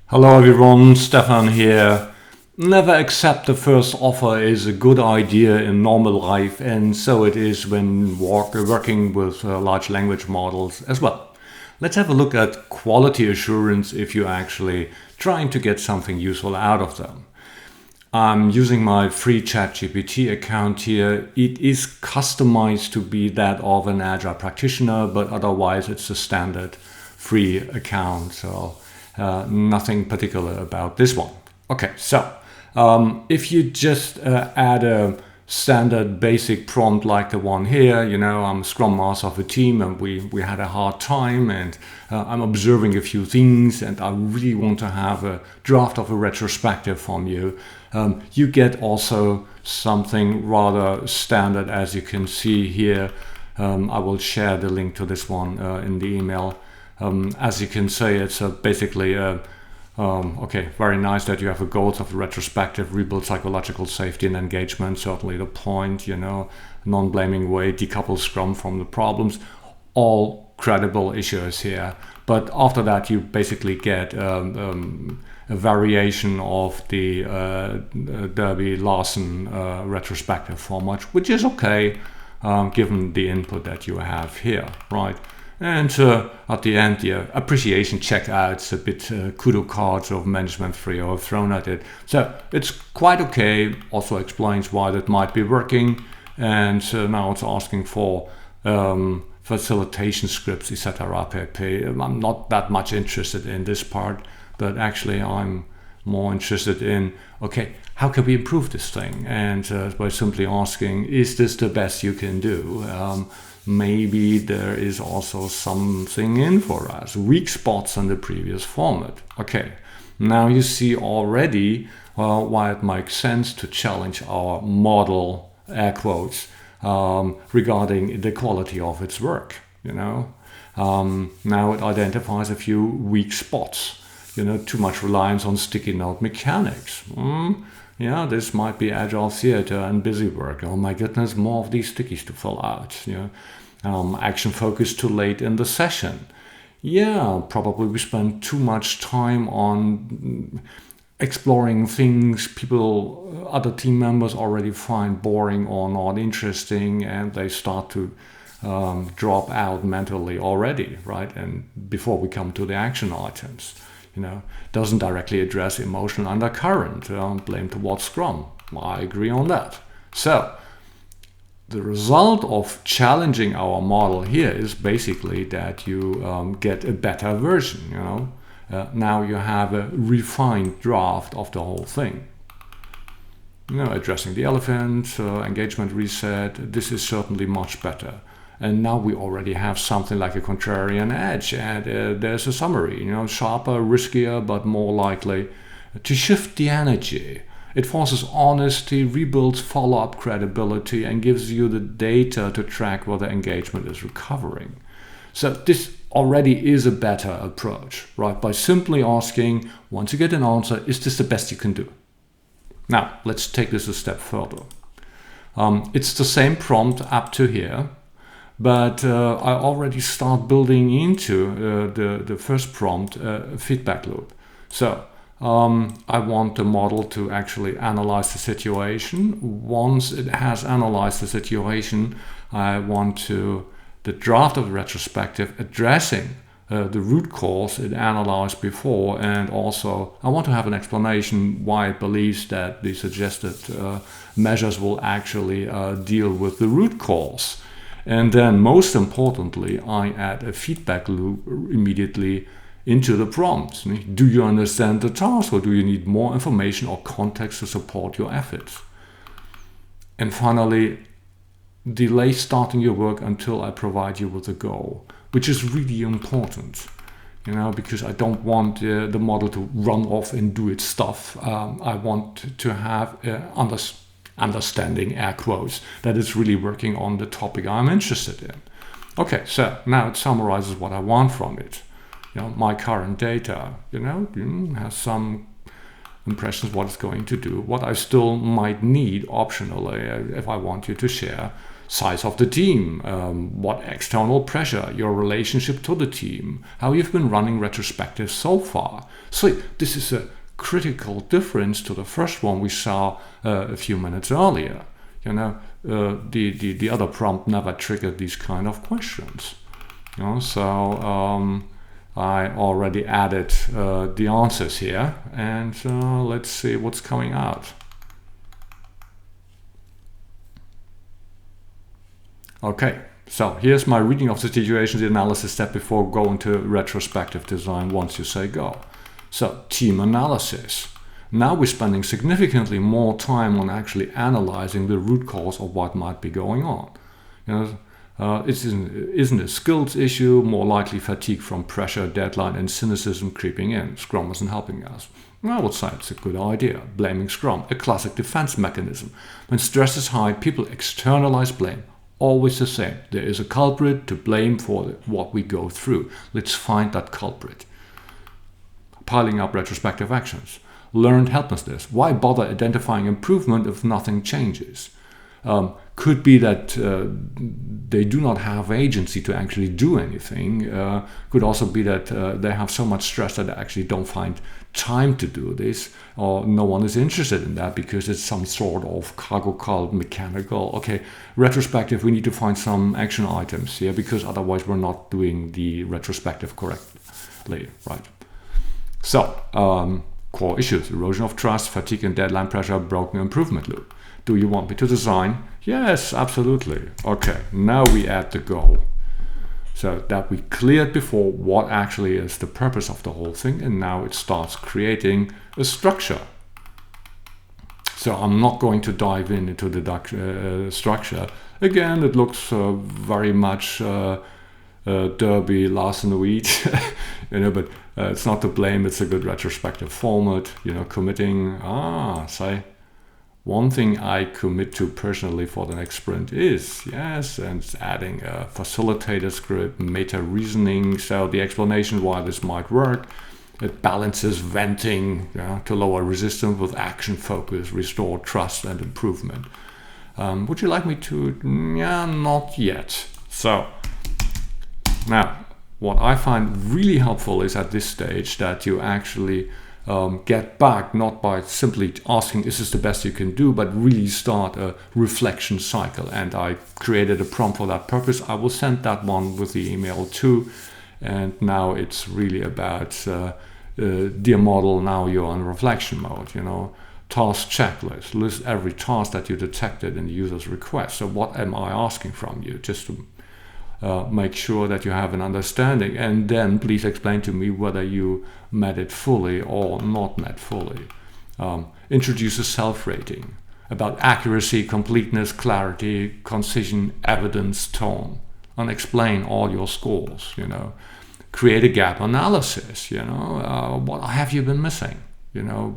Hello everyone, Stefan here. Never accept the first offer is a good idea in normal life, and so it is when working with large language models as well. Let's have a look at quality assurance if you're actually trying to get something useful out of them. I'm using my free ChatGPT account here. It is customized to be that of an Agile practitioner, but otherwise it's a standard free account. So nothing particular about this one. Okay, so if you just add a standard basic prompt like the one here, I'm a scrum master of a team and we had a hard time, and I'm observing a few things and I really want to have a draft of a retrospective from you. You get also something rather standard, as you can see here. I will share the link to this one in the email. As you can see, it's basically okay, very nice that you have a goals of a retrospective, rebuild psychological safety and engagement, certainly the point, non-blaming way, decouple Scrum from the problems, all credible issues here. But after that, you basically get a variation of the Derby-Larsen retrospective format, which is okay, given the input that you have here, right? And at the end, the appreciation checkouts, a bit kudo cards of management free or thrown at it. So it's quite okay. Also explains why that might be working. And now it's asking for facilitation scripts, etc. I'm not that much interested in this part, but actually I'm more interested in, okay, how can we improve this thing? And by simply asking, is this the best you can do? Maybe there is also something in for us, weak spots in the previous format. Okay, now you see already why it makes sense to challenge our model, air quotes, regarding the quality of its work. Now it identifies a few weak spots. Too much reliance on sticky note mechanics. This might be agile theater and busy work. Oh my goodness, more of these stickies to fill out. Action focus too late in the session. Probably we spend too much time on exploring things other team members already find boring or not interesting, and they start to drop out mentally already, right? And before we come to the action items. Doesn't directly address emotional undercurrent, blame towards Scrum. I agree on that. So, the result of challenging our model here is basically that you get a better version, now you have a refined draft of the whole thing. Addressing the elephant, engagement reset, this is certainly much better. And now we already have something like a contrarian edge, and there's a summary, sharper, riskier, but more likely to shift the energy. It forces honesty, rebuilds follow-up credibility, and gives you the data to track whether engagement is recovering. So this already is a better approach, right? By simply asking, once you get an answer, is this the best you can do? Now, let's take this a step further. It's the same prompt up to here, but I already start building into the first prompt feedback loop. So I want the model to actually analyze the situation. Once it has analyzed the situation, I want the draft of the retrospective addressing the root cause it analyzed before, and also I want to have an explanation why it believes that the suggested measures will actually deal with the root cause. And then most importantly, I add a feedback loop immediately into the prompt. Do you understand the task, or do you need more information or context to support your efforts? And finally, delay starting your work until I provide you with a goal, which is really important, because I don't want the model to run off and do its stuff. I want to have understanding, air quotes, that it's really working on the topic I'm interested in. Okay, so now it summarizes what I want from it. My current data, has some impressions what it's going to do, what I still might need optionally if I want you to share. size of the team, what external pressure, your relationship to the team, how you've been running retrospectives so far. So this is a critical difference to the first one we saw a few minutes earlier. The other prompt never triggered these kind of questions. So I already added the answers here, and let's see what's coming out. Okay, so here's my reading of the situation, the analysis step before going to retrospective design once you say go. So, team analysis. Now we're spending significantly more time on actually analyzing the root cause of what might be going on. It isn't a skills issue, more likely fatigue from pressure, deadline, and cynicism creeping in. Scrum isn't helping us. I would say it's a good idea. Blaming Scrum, a classic defense mechanism. When stress is high, people externalize blame. Always the same. There is a culprit to blame for what we go through. Let's find that culprit. Piling up retrospective actions. Learned helplessness. Why bother identifying improvement if nothing changes? Could be that they do not have agency to actually do anything. Could also be that they have so much stress that they actually don't find time to do this, or no one is interested in that because it's some sort of cargo cult mechanical. Okay, retrospective, we need to find some action items here because otherwise we're not doing the retrospective correctly, right? So, core issues: erosion of trust, fatigue and deadline pressure, broken improvement loop. Do you want me to design? Yes, absolutely. Okay, now we add the goal. So that we cleared before what actually is the purpose of the whole thing, and now it starts creating a structure. So I'm not going to dive into the structure. Again, it looks very much Derby, Larsen Weed, but it's not to blame. It's a good retrospective format, committing, say, one thing I commit to personally for the next sprint is, yes, and adding a facilitator script, meta reasoning, so the explanation why this might work. It balances venting to lower resistance with action focus, restore trust and improvement. Would you like me to? Yeah, not yet. So, now, what I find really helpful is at this stage that you actually get back, not by simply asking, is this the best you can do, but really start a reflection cycle. And I created a prompt for that purpose. I will send that one with the email too. And now it's really about, dear model, now you're on reflection mode, task checklist, list every task that you detected in the user's request. So what am I asking from you? Just to make sure that you have an understanding, and then please explain to me whether you met it fully or not met fully. Introduce a self-rating about accuracy, completeness, clarity, concision, evidence, tone, and explain all your scores. Create a gap analysis. What have you been missing?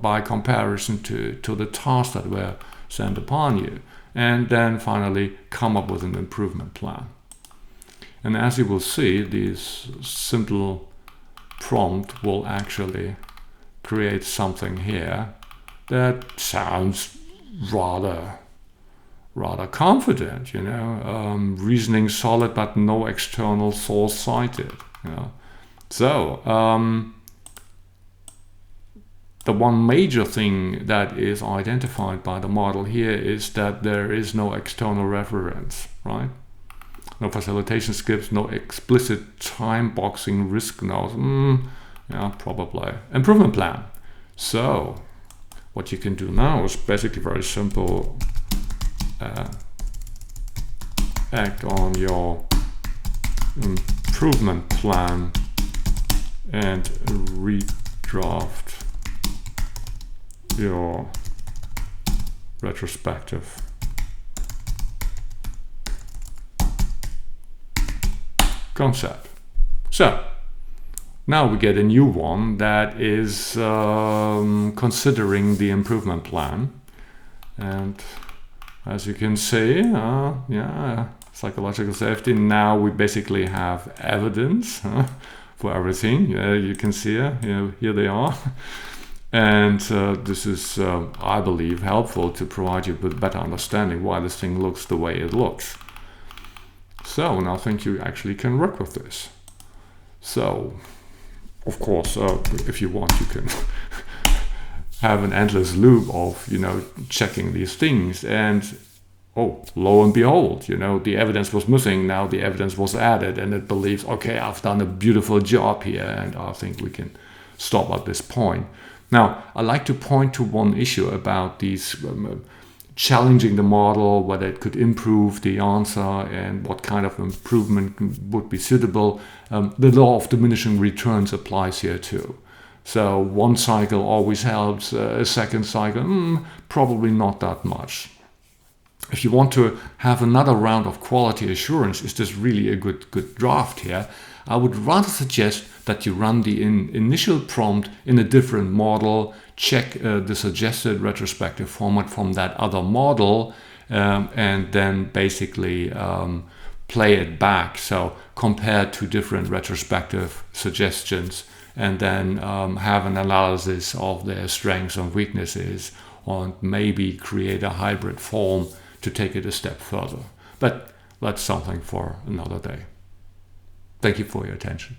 By comparison to the tasks that were sent upon you, and then finally come up with an improvement plan. And as you will see, this simple prompt will actually create something here that sounds rather confident, reasoning solid but no external source cited. So the one major thing that is identified by the model here is that there is no external reference, right? No facilitation skips, no explicit time boxing, risk notes. Yeah, probably. Improvement plan. So, what you can do now is basically very simple. Act on your improvement plan and redraft your retrospective. Concept. So now we get a new one that is considering the improvement plan, and as you can see, psychological safety. Now we basically have evidence for everything. You can see here they are, and this is, I believe, helpful to provide you with better understanding why this thing looks the way it looks. So now I think you actually can work with this. So, of course, if you want, you can have an endless loop of, checking these things. And oh, lo and behold, the evidence was missing. Now the evidence was added, and it believes, okay, I've done a beautiful job here, and I think we can stop at this point. Now, I like to point to one issue about these challenging the model, whether it could improve the answer and what kind of improvement would be suitable. The law of diminishing returns applies here too. So one cycle always helps, a second cycle, probably not that much. If you want to have another round of quality assurance, is this really a good draft here? I would rather suggest that you run the initial prompt in a different model, check the suggested retrospective format from that other model, and then basically play it back. So compare two different retrospective suggestions, and then have an analysis of their strengths and weaknesses, or maybe create a hybrid form to take it a step further. But that's something for another day. Thank you for your attention.